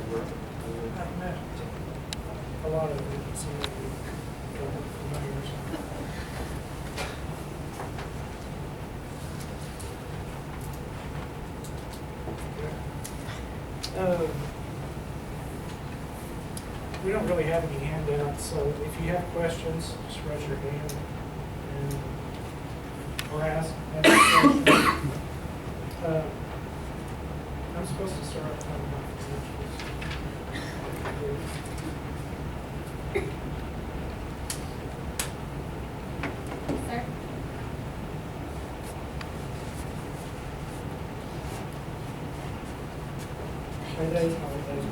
I've met a lot of them, some of you for years. We don't really have any handouts, so if you have questions, just raise your hand and or ask a question. I'm supposed to start talking about financials. Sir? Paydays, holidays,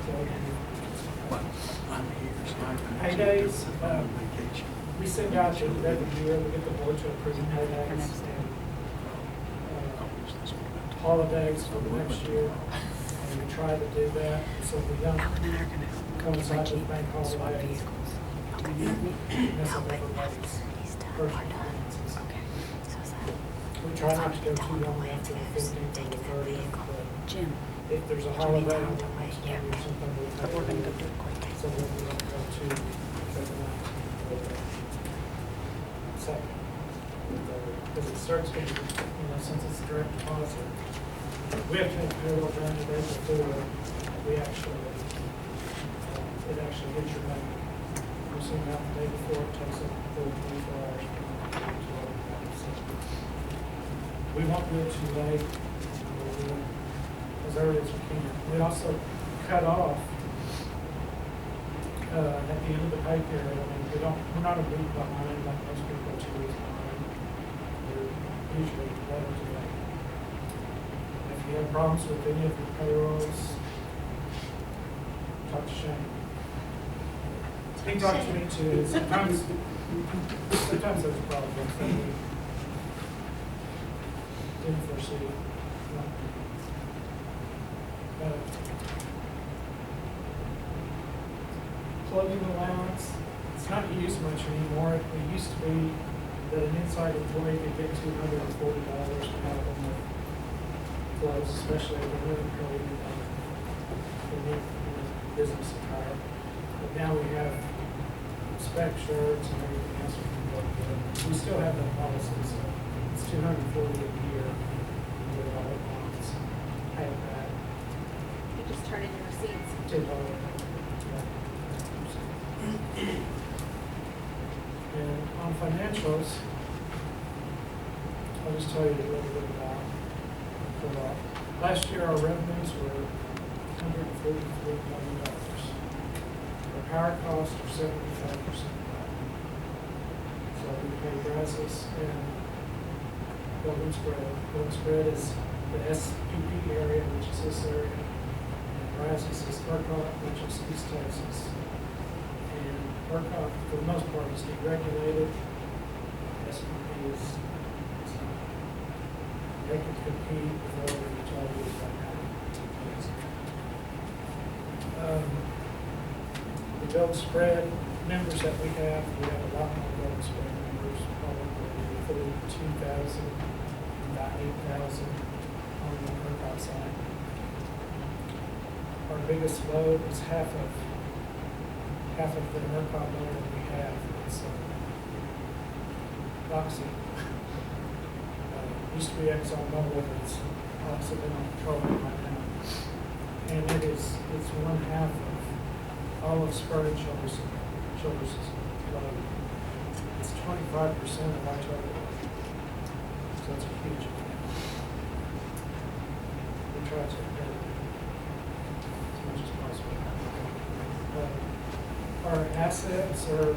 But I'm here, so I can. Paydays, I'm on vacation. we send out the every year, we get the board to approve paydays and holidays for the next year. And we try to do that, so we don't coincide with bank holidays. Mess up everybody's personal finances. We try not to go too long after the 15th or the 30th, but Jim. if there's a holiday on the next day or something, we'll But we're gonna go do it quick. so that we don't go to the 19th or the second. Because it starts getting, since it's direct deposit, we have to have payroll done the day before, we actually, it actually hits your money. We send it out the day before, it takes up the full 24 hours. to come to our account. So we won't do it too late, we'll do it as early as we can. We also cut off at the end of the pay period. I mean, we're not a week behind like most people are 2 weeks behind. We're usually right up to date. If you have problems with any of your payrolls, talk to Shane. He talks to me too. Sometimes there's problems that we didn't foresee. Clothing allowance, it's not used much anymore. It used to be that an inside employee could get $240 out on the clothes, especially if they're really clothing in business attire. But now we have spec shirts and everything else we can go with. We still have that policy, so it's $240 a year with all the bonds. Pay it back. You just turn in your receipts. $2. And on financials, I'll just tell you a little bit about that. Last year, our revenues were $143 million. Our power costs are 75% back. So we pay Brazos and building spread. Building spread is the SPP area, which is this area. And Brazos is ERCOT, which is East Texas. And ERCOT, for the most part, is deregulated. SPP is not. They can compete with other utilities right now. The build spread members that we have a lot more build spread members, probably 2,000, about 8,000 on the ERCOT side. Our biggest load is half of the ERCOT load that we have. It's Oxy. Used to be ExxonMobil, it's also been on petroleum right now. And it's one half of all of Spur and Childress' load. It's 25% of our total load. So it's a huge amount. We try to get it as much as possible. Our assets are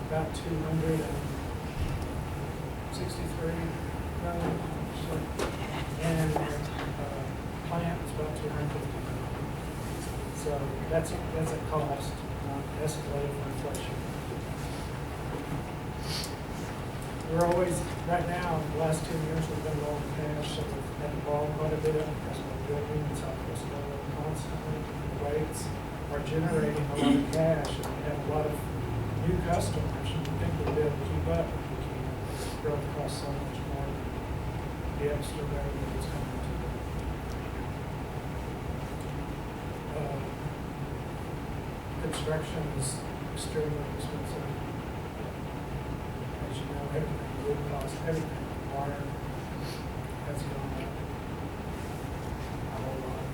about 263 million, and plant is about 250 million. So that's a cost, not escalated for inflation. We're always, right now, the last 2 years, we've been low in cash, so we've had to borrow quite a bit because we're building in Southwest Florida constantly. The rates are generating a lot of cash, and we have a lot of new customers, and we think we'll be able to keep up if we can. Growth costs so much more than the extra revenue that's coming to it. construction is extremely expensive. As you know, everything, wood cost, everything, wire has gone up a whole lot.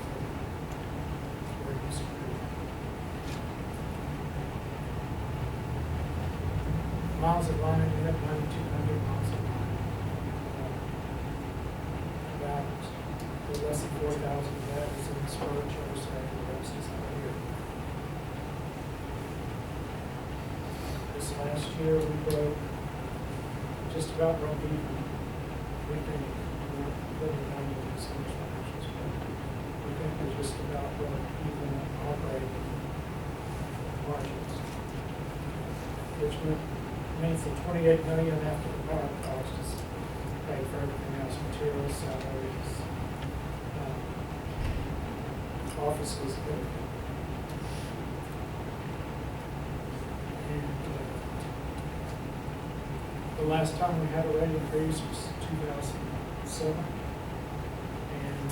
Where it used to be. Miles of line, we have 9,200 miles of line. About less than 4,000 of that is in the storage, oversight, the rest is out here. This last year, we broke, just about broke even. We think, we're living on the same financials, but we think we're just about broke even operating margins. Which means the 28 million after the power cost is paid for everything else, materials, salaries, offices, everything. And the last time we had a rate increase was 2007. And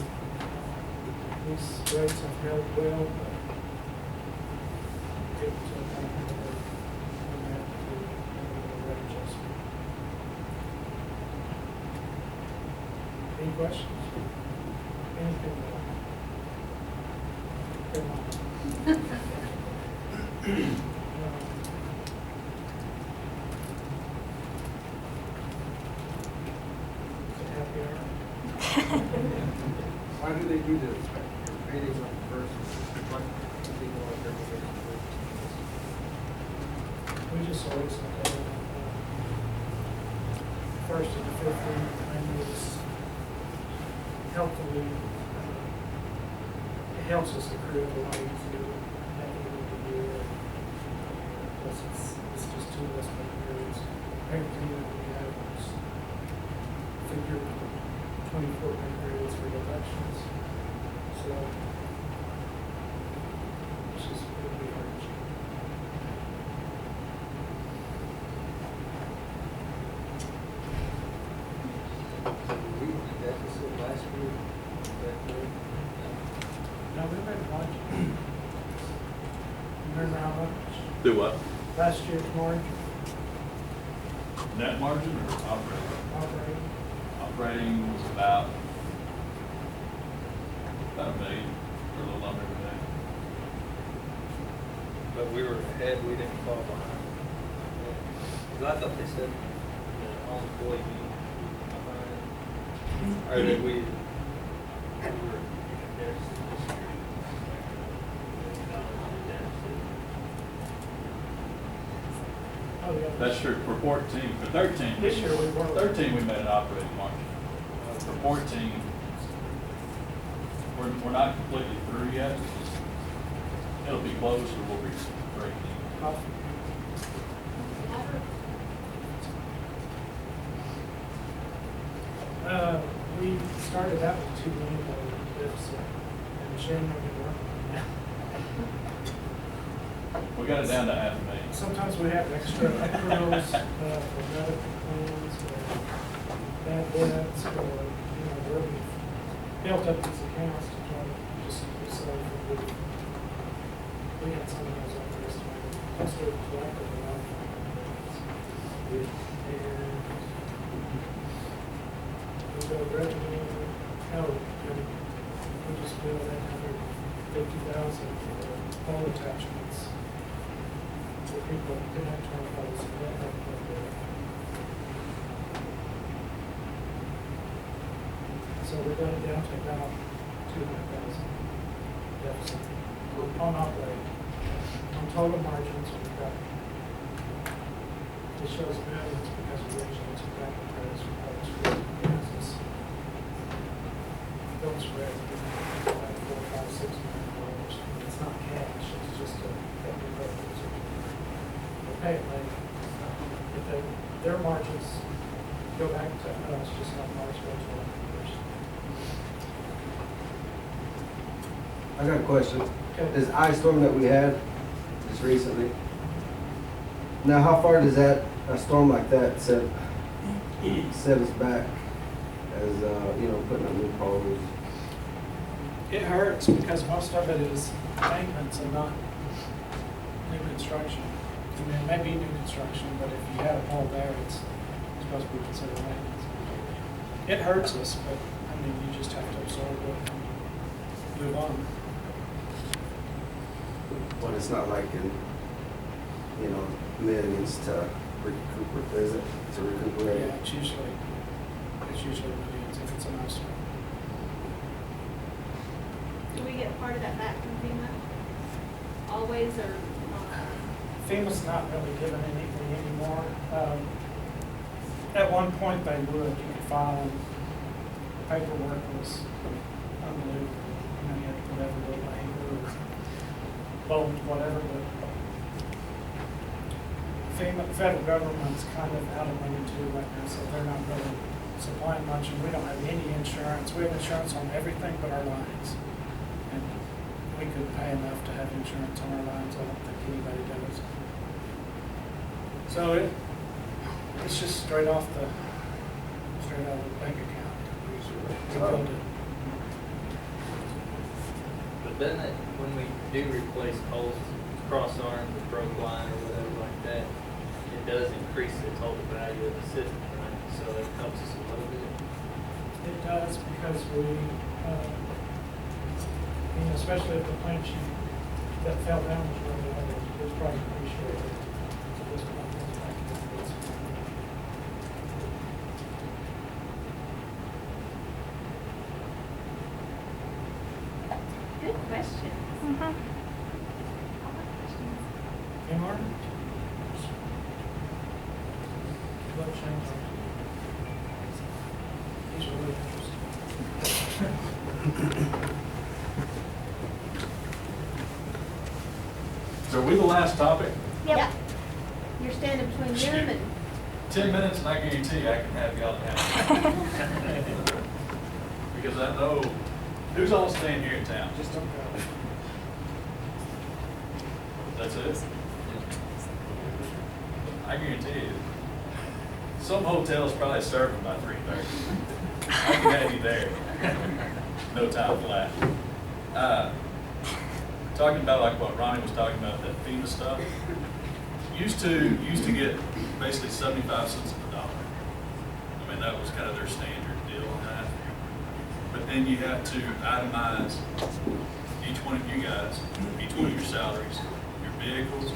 these rates have held well, but it rate adjustment. Any questions? Anything at all? Come on. Happy hour. Why do they do this? Your meetings on the first, like, people like everybody. We just always look at it. First and the 15th, and it's helpfully, it helps us accrue a lot easier at the end of the year. Plus it's just two less pay periods. Everything that we have is figured 24 pay periods for elections. So it's just really hard. So we were in deficit last year. No, we made a budget. Remember how much? Do what? Last year's margin, Net margin or operating? operating. Operating was about $1 million, or a little under $1 million. But we were ahead, we didn't fall behind. Because I thought they said the all employee behind. Or that we were in deficit this year. Oh, yeah. That's true, for 14, for 13. This year we weren't. 13, we made an operating margin. For 14, we're not completely through yet. It'll be close or we'll be breaking even. We started out with $2 million deficit, and Shane will be working on that. We got it down to $500,000. Sometimes we have extra accruals for medical plans, or bad debts, or, where we've built up these accounts to try to just be safe. We had some of those underestimated, just to collect a lot of things. And we go revenue, we just billed $850,000 for all attachments. So people didn't have to follow, so that helped a bit. So we got it down to about 200,000 deficit on operating. On total margins, we've got, it shows millions because we originally took out the credits for public school business. Those were like $4, $5, $6 million. It's not cash, it's just a public records. They pay it later. If their margins go back to us, just like ours go to our years. I got a question. Okay. This ice storm that we had just recently, now how far does that, a storm like that set us back as, putting up new poles? It hurts because most of it is maintenance and not new construction. I mean, it may be new construction, but if you had a pole there, it's supposed to be considered maintenance. It hurts us, but, I mean, you just have to absorb it and move on. But it's not like in, you know, millions to recuperate, is it? To recuperate? Yeah, it's usually millions if it's a nice one. Do we get part of that back from FEMA? Always or not? FEMA's not really giving anything anymore. At one point they would, you could file, and paperwork was unbelievable. You know, you had to put every little angle or bolt, whatever, but FEMA, the federal government's kind of out of money too right now, so they're not really supplying much, and we don't have any insurance. We have insurance on everything but our lines. And we could pay enough to have insurance on our lines. I don't think anybody does. So it's just straight out of the bank account. We build it. But doesn't it, when we do replace poles, cross arms, or broke line, or whatever like that, it does increase the total value of the system, right? So it helps us a little bit. It does because we, you know, especially if the plant sheet that fell down was really old, it was probably pretty short. So this one goes back to this. Good question. Mhm. All my questions. Any more? What change? These are really interesting. So are we the last topic? Yep. You're standing between them and 10 minutes and I guarantee I can have y'all out. Because I know, who's all staying here in town? Just don't go. That's it? I guarantee you, some hotels probably serve them by 3:30. I can have you there. No time flat. Talking about like what Ronnie was talking about, that FEMA stuff. Used to get basically 75 cents on the dollar. I mean, that was kind of their standard deal on that. But then you have to itemize each one of you guys, each one of your salaries, your vehicles.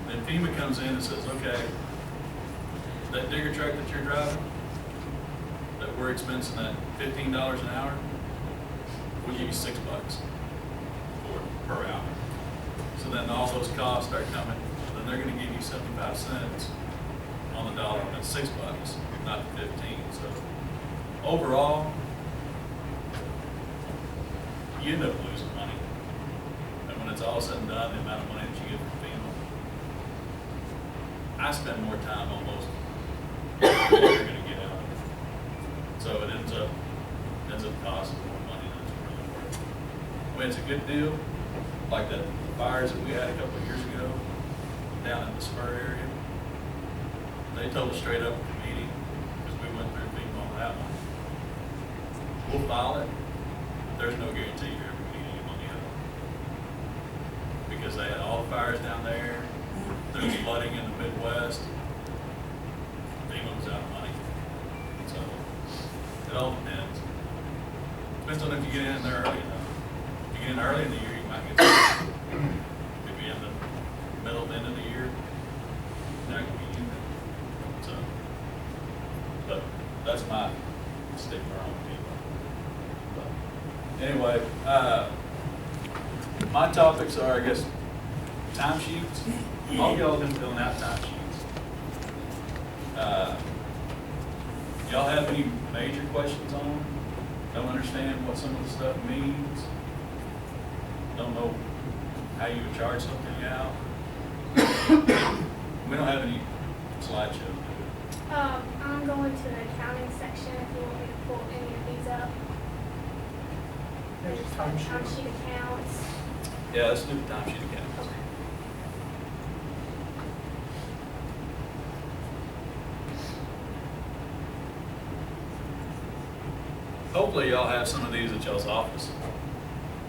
Then FEMA comes in and says, okay, that digger truck that you're driving, that we're expensing at $15 an hour, we'll give you $6 per hour. So then all those costs start coming, then they're gonna give you 75 cents on the dollar, and that's $6, not 15. So overall, you end up losing money. And when it's all said and done, the amount of money that you get from FEMA, I spend more time almost than you're gonna get out of it. So it ends up costing more money than it's really worth. I mean, it's a good deal, like the fires that we had a couple of years ago down in the Spur area. They told us straight up at the meeting, because we went through FEMA on that one. We'll file it. There's no guarantee you're ever gonna get any money out of it. Because they had all the fires down there, there was flooding in the Midwest. FEMA was out of money. So it all depends. Depends on if you get in there early enough. If you get in early in the year, you might get if you in the middle, end of the year, you're not gonna be in there. So, but that's my stigma on FEMA. But anyway, my topics are, I guess, timesheets. All y'all been filling out timesheets. Y'all have any major questions on them? Don't understand what some of the stuff means? Don't know how you would charge something out? We don't have any slideshows, do we? I'm going to the accounting section if you want me to pull any of these up. There's a time sheet. Timesheet accounts. Yeah, let's do the timesheet accounts. Hopefully y'all have some of these at y'all's office.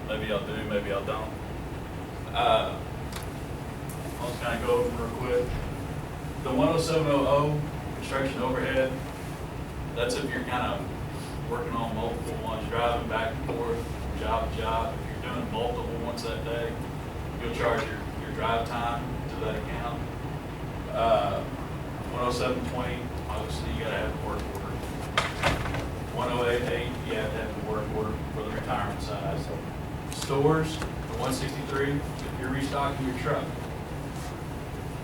Maybe y'all do, maybe y'all don't. I'll just kind of go over them real quick. The 10700 construction overhead, that's if you're kind of working on multiple ones, driving back and forth, job to job. If you're doing multiple ones that day, you'll charge your drive time to that account. 10720, obviously you gotta have a work order. 1088, you have to have a work order for the retirement side. Stores, the 163, if you're restocking your truck,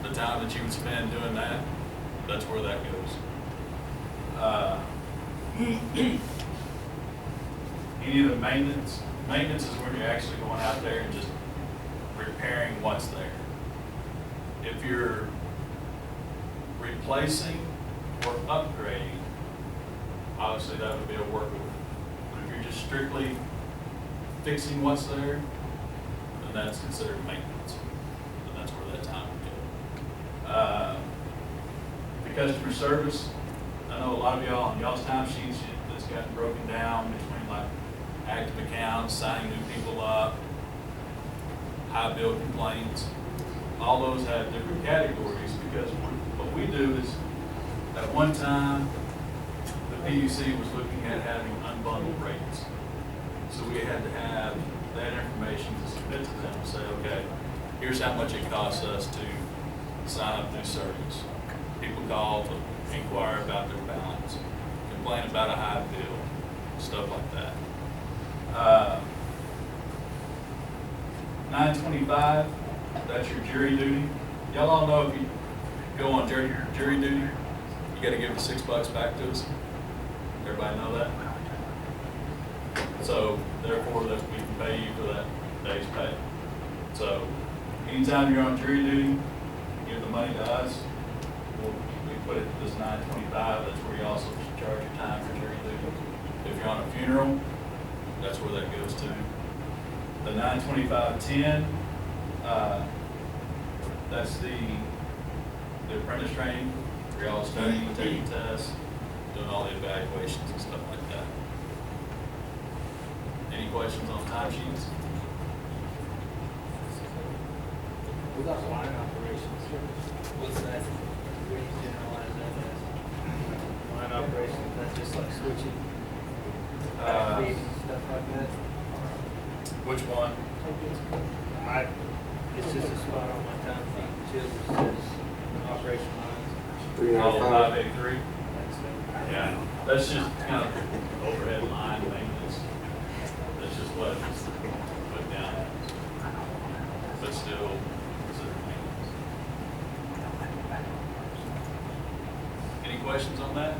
the time that you would spend doing that, that's where that goes. Any of the maintenance is when you're actually going out there and just repairing what's there. If you're replacing or upgrading, obviously that would be a work order. But if you're just strictly fixing what's there, then that's considered maintenance. And that's where that time would go. The customer service, I know a lot of y'all on y'all's time sheets, it's gotten broken down between like active accounts, signing new people up, high bill complaints. All those have different categories because what we do is, at one time, the PUC was looking at having unbundled rates. So we had to have that information to submit to them and say, okay, here's how much it costs us to sign up new service. People call to inquire about their balance, complain about a high bill, stuff like that. 925, that's your jury duty. Y'all all know if you go on jury duty, you gotta give the $6 back to us. Everybody know that? So therefore, that we can pay you for that day's pay. So anytime you're on jury duty, you give the money to us. We put it to this 925. That's where you also charge your time for jury duty. If you're on a funeral, that's where that goes to. The 925.10, that's the apprentice training, where y'all studying, taking tests, doing all the evaluations and stuff like that. Any questions on time sheets? We got line operations. What's that? Where you generalize that as? Line operations, that's just like switching, feeds and stuff like that. Which one? It's just a spot on my time sheet, Chills says operation lines. 395. 583? Yeah, that's just kind of overhead line maintenance. That's just what it's put down as. But still considered maintenance. Any questions on that?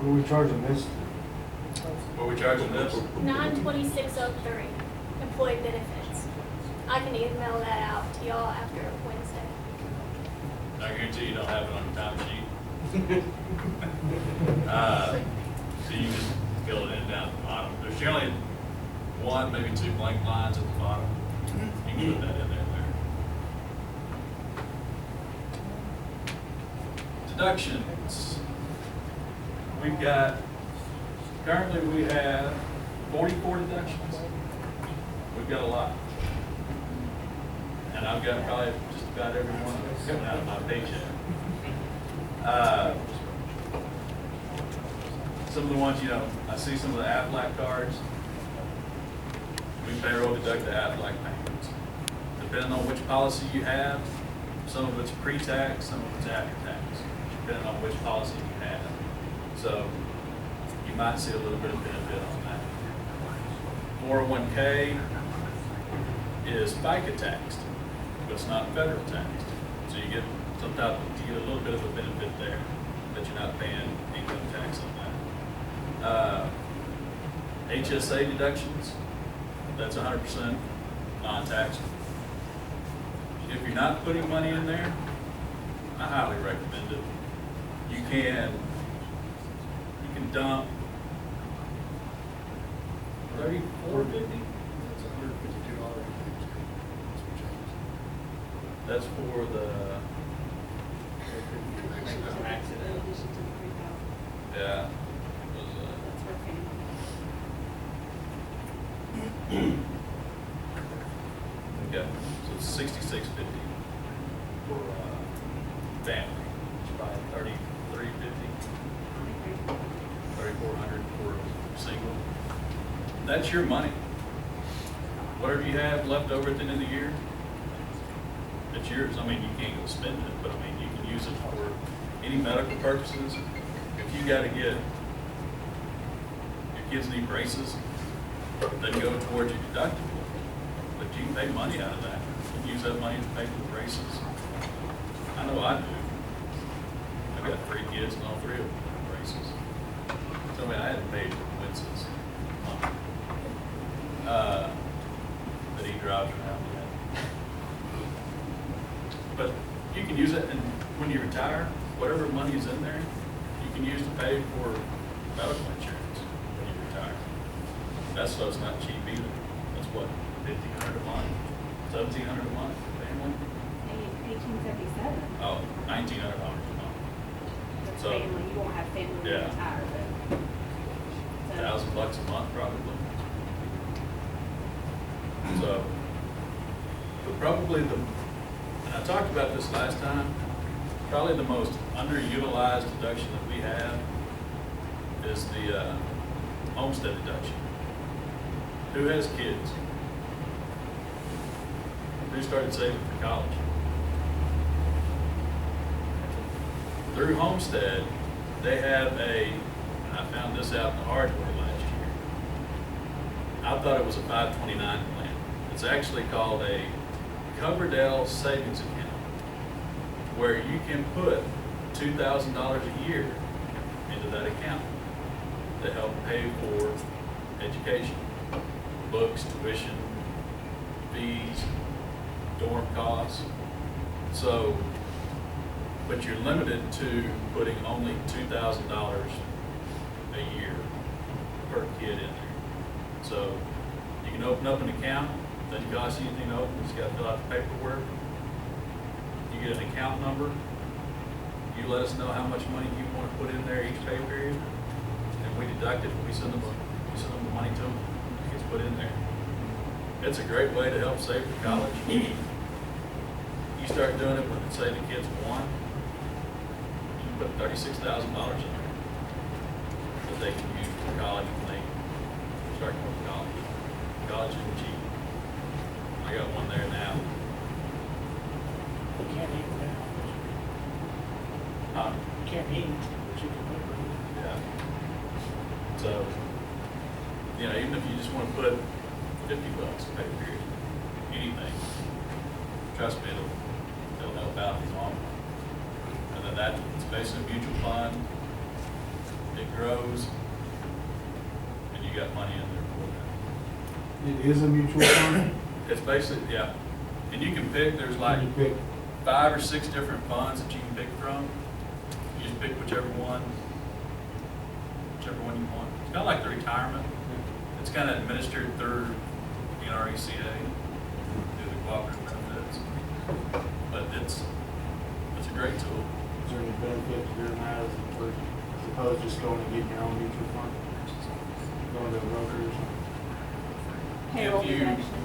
What are we charging this? What are we charging this? 92603, employee benefits. I can email that out to y'all after Wednesday. I guarantee you don't have it on your time sheet. So you just fill it in down at the bottom. There's generally one, maybe two blank lines at the bottom. You can put that in there. Deductions. We've got, currently we have 44 deductions. We've got a lot. And I've got probably just about every one of those coming out of my paycheck. Some of the ones, I see some of the Aflac cards. We payroll deduct the Aflac payments. Depending on which policy you have, some of it's pre-tax, some of it's after-tax, depending on which policy you have. So you might see a little bit of benefit on that. 401k is FICA taxed, but it's not federal taxed. So you get a little bit of a benefit there, that you're not paying income tax on that. HSA deductions, that's 100% non-taxable. If you're not putting money in there, I highly recommend it. You can dump $34.50. That's for the Accident. yeah. Okay, so it's $66.50. for, family, it's probably 3,350, 3,400 for a single. That's your money. Whatever you have left over at the end of the year, it's yours. I mean, you can't go spend it, but I mean, you can use it for any medical purposes. If you gotta get, your kids need braces, they go towards your deductible, but you can pay money out of that and use that money to pay for the braces. I know I do. I've got 3 kids and all 3 of them have braces. So I mean, I hadn't paid for Winston's money. That he drives around with. But you can use it, and when you retire, whatever money is in there, you can use to pay for medical insurance when you retire. That's so it's not cheap either. That's what, $1,500 a month, $1,700 a month for family? 1877. Oh, $1,900 a month. That's So- family, you won't have family when you Yeah. retire, but. so- $1,000 a month probably. So, but probably and I talked about this last time, probably the most underutilized deduction that we have is the homestead deduction. Who has kids? Who started saving for college? Through Homestead, they have and I found this out in the hard way last year. I thought it was a 529 plan. It's actually called a Coverdell Savings Account, where you can put $2,000 a year into that account to help pay for education, books, tuition, fees, dorm costs. So, but you're limited to putting only $2,000 a year per kid in there. So you can open up an account, doesn't cost you anything to open, you just gotta fill out the paperwork. You get an account number, you let us know how much money you wanna put in there each pay period, and we deduct it, we send them the money to them, it gets put in there. It's a great way to help save for college. You start doing it when, say, the kid's 1, you can put $36,000 in there that they can use for college when they start going to college. College isn't cheap. I got one there now. You can't eat now. You can't eat, but you can live. Yeah. So, you know, even if you just want to put $50 a pay period, anything, trust me, it'll help out the long run. And then that, it's basically a mutual fund, it grows, and you got money in there for that. It is a mutual fund? It's basically, yeah, and you can pick, there's like You pick 5 or 6 different funds that you can pick from. You just pick whichever one you want. It's kind of like the retirement. It's kind of administered through the NRECA, through the cooperative benefits. But it's a great tool. Is there any benefit to doing that as opposed to just going and getting your own mutual fund? Going to a broker or something? Payroll If you- deduction.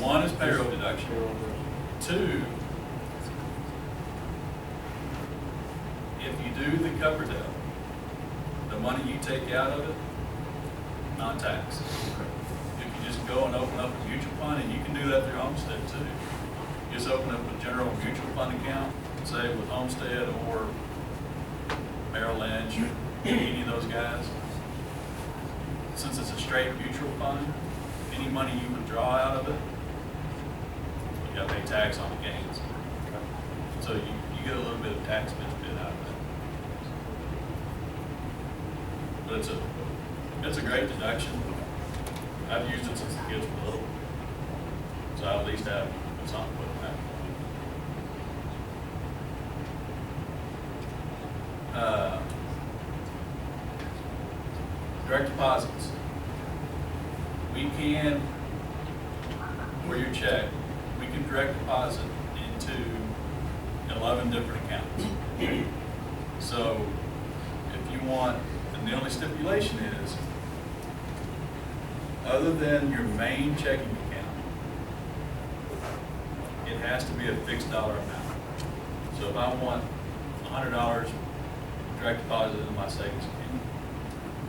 One is payroll deduction. Payroll deduction. 2, if you do the Coverdell, the money you take out of it, non-tax. If you just go and open up a mutual fund, and you can do that through Homestead too. You just open up a general mutual fund account, say with Homestead or Merrill Lynch, or any of those guys. Since it's a straight mutual fund, any money you withdraw out of it, you gotta pay tax on the gains. So you get a little bit of tax benefit out of that. But it's a great deduction. I've used it since the kids were little. So I at least have something put in that. Direct deposits. We can, for your check, we can direct deposit into 11 different accounts. So if you want, and the only stipulation is, other than your main checking account, it has to be a fixed dollar amount. So if I want $100 direct deposit into my savings account,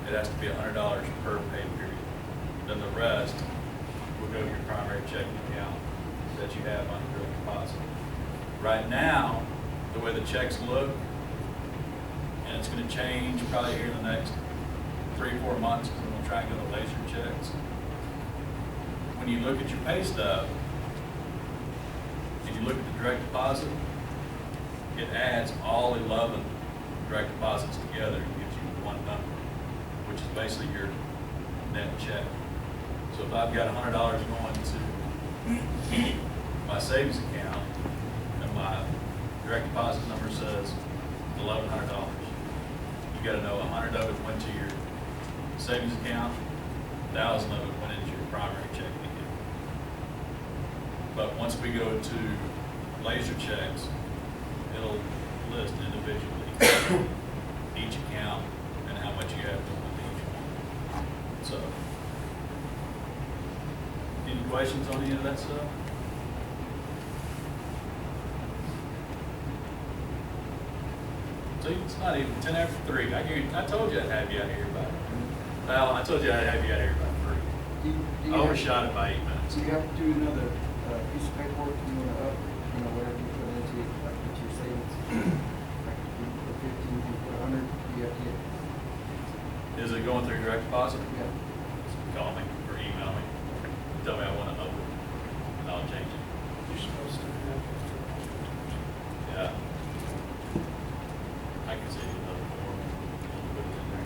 it has to be $100 per pay period. Then the rest will go to your primary checking account that you have on direct deposit. Right now, the way the checks look, and it's gonna change probably here in the next 3-4 months, because I'm gonna try and go to laser checks. When you look at your pay stub, and you look at the direct deposit, it adds all 11 direct deposits together and gives you one number, which is basically your net check. So if I've got $100 going to my savings account, and my direct deposit number says $1,100, you gotta know 100 of it went to your savings account, 1,000 of it went into your primary checking account. But once we go to laser checks, it'll list individually each account and how much you have going into each one. So, any questions on any of that stuff? See, it's not even 10 after 3. I told you I'd have you out here by, well, I told you I'd have you out here by 3. I overshot it by 8 minutes. Do you have to do another piece of paperwork you want to up, whatever you put into it, like with your savings? Like if you put 15, you put 100, you have to get, Is it going through direct deposit? yeah. Call me or email me. Tell me I want to up it, and I'll change it. You're supposed to have. Yeah. I can see another form. Put it in there.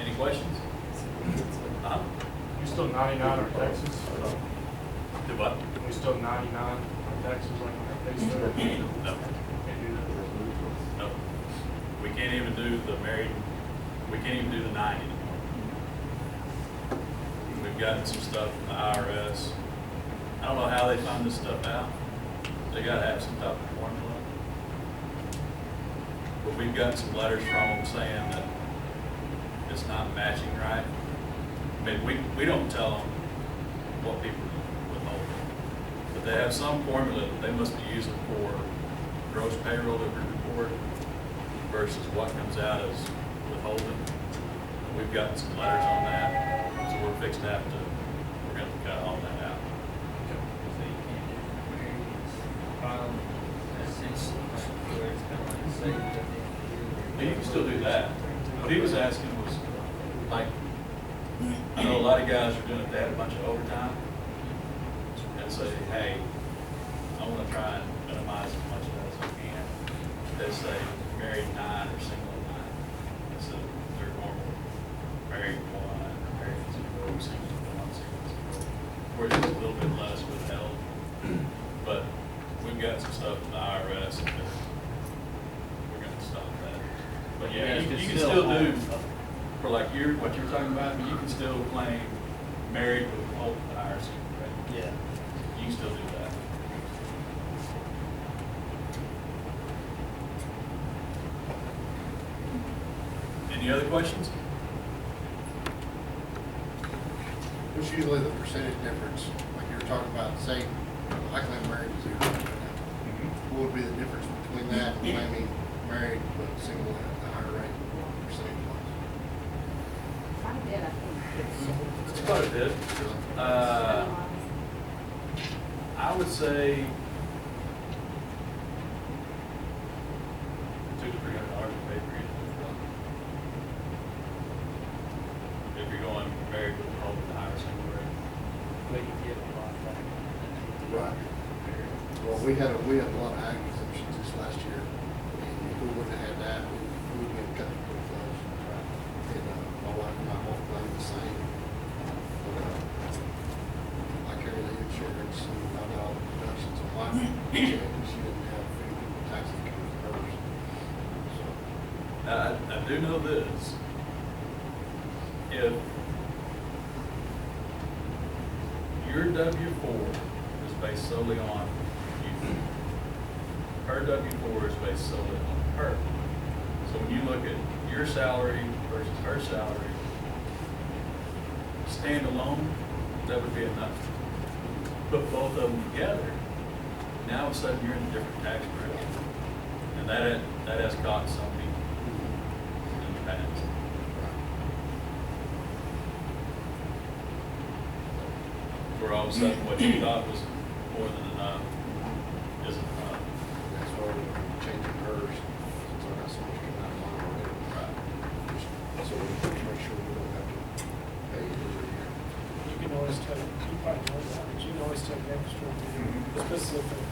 Any questions? We still 99 on taxes? Do what? We still 99 on taxes like on our pay stub? No. Can't do that. No. We can't even do the married, we can't even do the 9 anymore. We've gotten some stuff from the IRS. I don't know how they find this stuff out. They gotta have some type of formula. But we've got some letters from them saying that it's not matching right. I mean, we don't tell them what people withhold. But they have some formula that they must be using for gross payroll that we report versus what comes out as withholding. And we've gotten some letters on that, so we're fixing to have to, we're gonna cut all that out. So you can't do married, file, essentially, where it's kind of like savings at the end of the year. You can still do that. What he was asking was, like, I know a lot of guys are doing it, they have a bunch of overtime, and say, hey, I wanna try and minimize as much of that as I can. They say married 9 or single 9, instead of their normal married 1 or married 0, single 1, single 0, where it's a little bit less withheld. But we've got some stuff from the IRS that we're gonna stop that. But yeah, you can still do, for like what you're talking about, you can still claim married with withholding the IRS, right? Yeah. You can still do that. Any other questions? What's usually the percentage difference, like you were talking about, say, I claim married to 0. What would be the difference between that and claiming married but single at the higher rate, percentage wise? Quite a bit, I think. It's quite a bit. I would say $200 to $300 a pay period. If you're going married with withholding the higher single rate. But you get a lot back. Right. Well, we had a lot of ag exemptions this last year, and if we wouldn't have had that, we would have cut it pretty close. And, my wife and I both claim the same. But, I carry the insurance and I got all the deductions on my check, and she didn't have any taxes coming from hers. So, I do know this. If your W-4 is based solely on you, her W-4 is based solely on her. So when you look at your salary versus her salary, standalone, that would be enough put both of them together, now all of a sudden you're in a different tax bracket. And that has caught some people in the past. Where all of a sudden what you thought was more than enough isn't enough. That's why we're changing hers, since I got so much coming out of mine already. Right. So we can make sure we don't have to pay it every year. You can always take, you probably know that, but you can always take extra specific